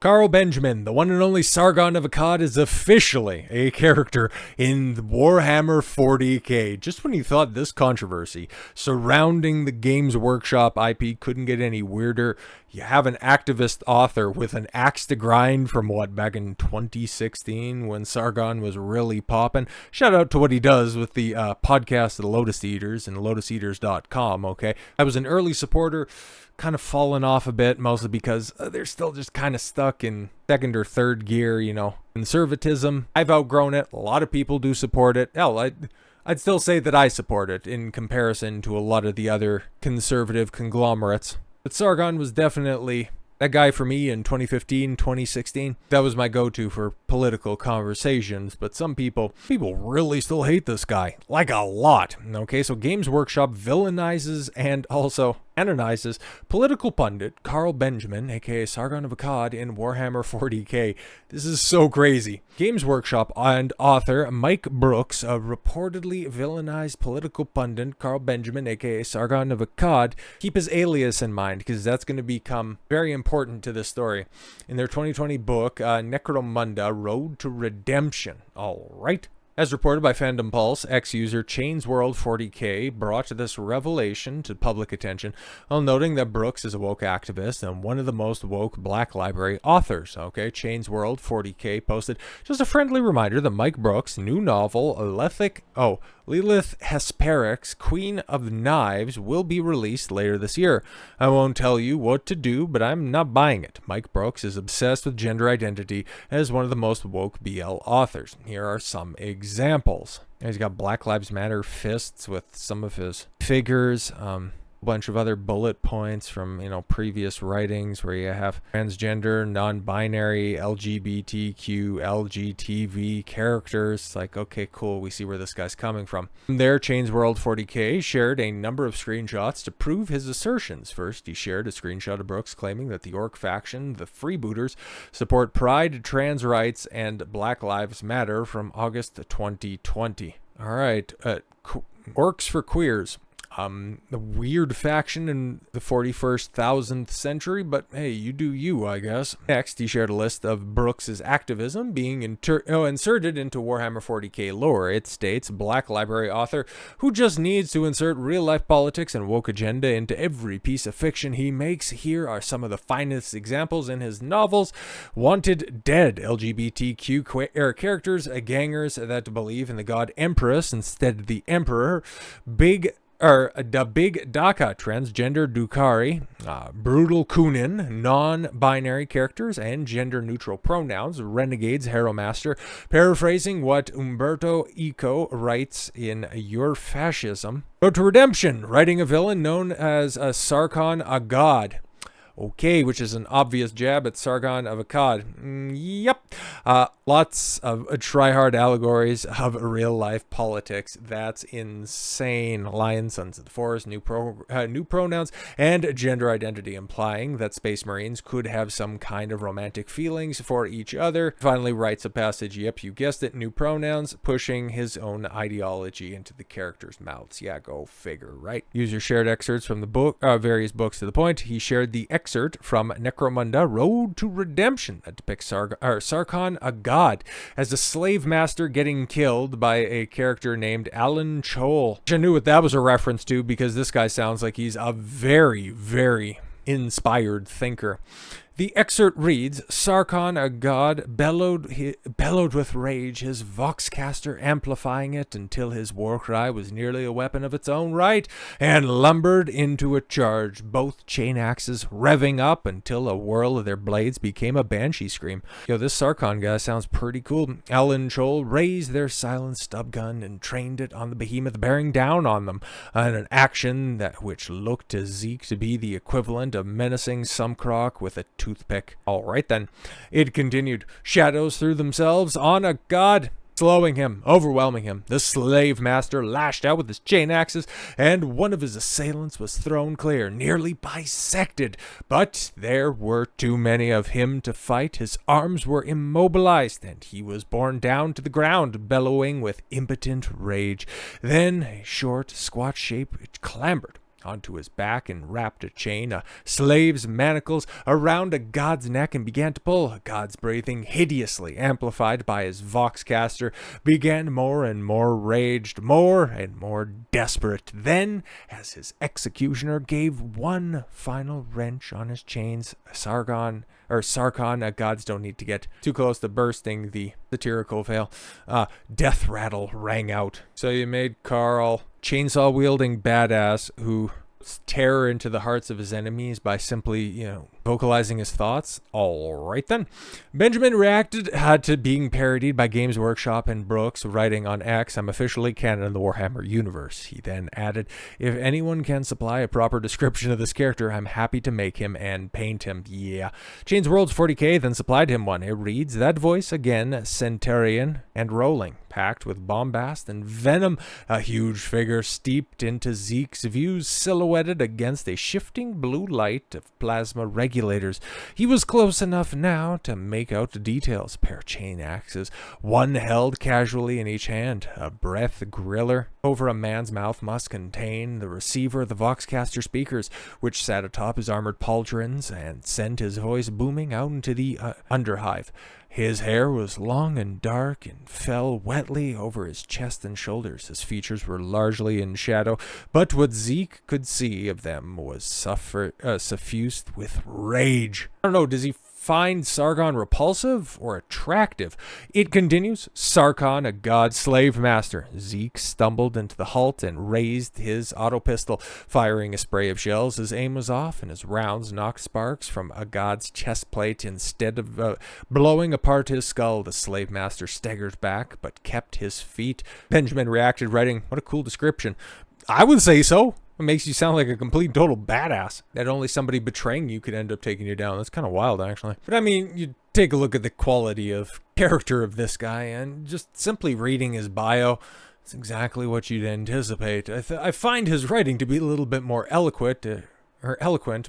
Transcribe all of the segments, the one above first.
Carl Benjamin, the one and only Sargon of Akkad, is officially a character in Warhammer 40K. Just when you thought this controversy surrounding the Games Workshop IP couldn't get any weirder, you have an activist author with an axe to grind from back in 2016 when Sargon was really popping. Shout out to what he does with the podcast of the Lotus Eaters and lotuseaters.com, okay? I was an early supporter, kind of fallen off a bit, mostly because they're still just kind of stuck in second or third gear, conservatism. I've outgrown it. A lot of people do support it. Hell, I'd still say that I support it in comparison to a lot of the other conservative conglomerates. But Sargon was definitely that guy for me in 2015, 2016. That was my go-to for political conversations, but some people really still hate this guy. Like a lot. Okay, so Games Workshop villainizes and also canonizes political pundit Carl Benjamin, aka Sargon of Akkad, in Warhammer 40K. This is so crazy. Games Workshop and author Mike Brooks reportedly villainized political pundit Carl Benjamin, aka Sargon of Akkad. Keep his alias in mind, because that's going to become very important to this story. In their 2020 book, Necromunda, Road to Redemption. All right. As reported by Fandom Pulse, ex-user ChainsWorld40K brought this revelation to public attention while noting that Brooks is a woke activist and one of the most woke Black Library authors. Okay, ChainsWorld40K posted just a friendly reminder that Mike Brooks' new novel, Lilith Hesperix, Queen of Knives, will be released later this year. I won't tell you what to do, but I'm not buying it. Mike Brooks is obsessed with gender identity and is one of the most woke BL authors. Here are some examples. He's got Black Lives Matter fists with some of his figures, bunch of other bullet points from previous writings where you have transgender, non-binary, LGBTQ, LGTV characters. It's like, okay, cool, we see where this guy's coming from. There, ChainsWorld40K shared a number of screenshots to prove his assertions. First, he shared a screenshot of Brooks claiming that the Orc faction, the Freebooters, support pride, trans rights, and Black Lives Matter from August 2020. All right, Orcs for Queers. The weird faction in the 41st century, but hey, you do you, I guess. Next, he shared a list of Brooks's activism being inserted into Warhammer 40K lore. It states, Black Library author who just needs to insert real-life politics and woke agenda into every piece of fiction he makes. Here are some of the finest examples in his novels. Wanted dead LGBTQ characters, gangers that believe in the god Empress instead of the Emperor. The Big Daka, transgender Dukari, brutal Kunin, non-binary characters, and gender-neutral pronouns, renegades, Hero Master, paraphrasing what Umberto Eco writes in Your Fascism. Road to Redemption, writing a villain known as Sarkon Aggad. Okay, which is an obvious jab at Sargon of Akkad. Yep. Lots of try-hard allegories of real-life politics. That's insane. Lion, Sons of the Forest, new pronouns, and gender identity, implying that Space Marines could have some kind of romantic feelings for each other. Finally writes a passage, yep, you guessed it, new pronouns, pushing his own ideology into the characters' mouths. Yeah, go figure, right? User shared excerpts from the book, various books to the point. He shared the excerpt from Necromunda, Road to Redemption, that depicts Sarkon Aggad as a slave master getting killed by a character named Alan Chol. I knew what that was a reference to because this guy sounds like he's a very, very inspired thinker. The excerpt reads, Sarkon Aggad bellowed with rage, his voxcaster amplifying it until his war cry was nearly a weapon of its own right, and lumbered into a charge, both chain axes revving up until a whirl of their blades became a banshee scream. Yo, this Sarkon guy sounds pretty cool. Alan Chol raised their silenced stub gun and trained it on the behemoth bearing down on them, an action which looked to Zeke to be the equivalent of menacing Sumcroc with a toothpick. All right then. It continued. Shadows threw themselves on Aggad, slowing him, overwhelming him. The slave master lashed out with his chain axes, and one of his assailants was thrown clear, nearly bisected. But there were too many of him to fight. His arms were immobilized, and he was borne down to the ground, bellowing with impotent rage. Then a short, squat shape clambered onto his back and wrapped a chain, a slave's manacles, around Aggad's neck and began to pull. Aggad's breathing, hideously amplified by his voxcaster, began more and more raged, more and more desperate. Then, as his executioner gave one final wrench on his chains, Sarkon Aggads don't need to get too close to bursting the satirical veil. Death rattle rang out. So you made Carl chainsaw-wielding badass who terror into the hearts of his enemies by simply, vocalizing his thoughts. All right then. Benjamin reacted to being parodied by Games Workshop and Brooks, writing on X, "I'm officially canon in the Warhammer universe." He then added, "If anyone can supply a proper description of this character, I'm happy to make him and paint him." Yeah. Chains Worlds 40K then supplied him one. It reads, "That voice again, centurion and rolling, packed with bombast and venom, a huge figure steeped into Zeke's views, silhouetted against a shifting blue light of plasma regulators. He was close enough now to make out the details. A pair of chain axes, one held casually in each hand. A breath griller over a man's mouth must contain the receiver of the Voxcaster speakers, which sat atop his armored pauldrons and sent his voice booming out into the underhive. His hair was long and dark and fell wetly over his chest and shoulders. His features were largely in shadow, but what Zeke could see of them was suffused with rage." I don't know, does he find Sargon repulsive or attractive? It continues, "Sarkon Aggad, slave master." Zeke stumbled into the halt and raised his auto pistol, firing a spray of shells. His aim was off, and his rounds knocked sparks from Aggad's chest plate. Instead of blowing apart his skull, the slave master staggered back, but kept his feet. Benjamin reacted, writing, "What a cool description." I would say so. It makes you sound like a complete total badass. That only somebody betraying you could end up taking you down. That's kind of wild, actually. But I mean, you take a look at the quality of character of this guy, and just simply reading his bio, it's exactly what you'd anticipate. I find his writing to be a little bit more eloquent,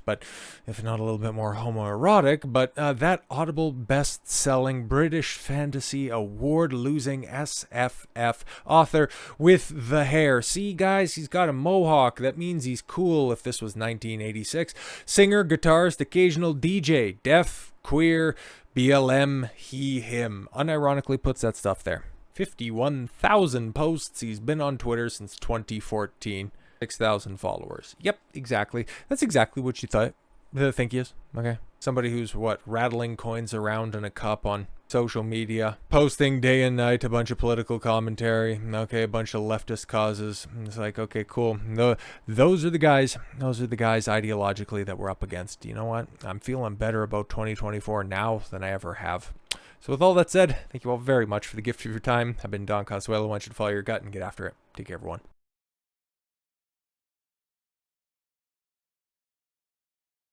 but if not a little bit more homoerotic. But that Audible best-selling British fantasy award-losing SFF author with the hair. See, guys, he's got a mohawk. That means he's cool if this was 1986. Singer, guitarist, occasional DJ, deaf, queer, BLM, he, him. Unironically puts that stuff there. 51,000 posts. He's been on Twitter since 2014. 6,000 followers. Yep, exactly. That's exactly what you think he is. Okay. Somebody who's, rattling coins around in a cup on social media, posting day and night a bunch of political commentary, okay, a bunch of leftist causes. It's like, okay, cool. Those are the guys ideologically that we're up against. You know what? I'm feeling better about 2024 now than I ever have. So with all that said, thank you all very much for the gift of your time. I've been Don Consuelo. I want you to follow your gut and get after it. Take care, everyone.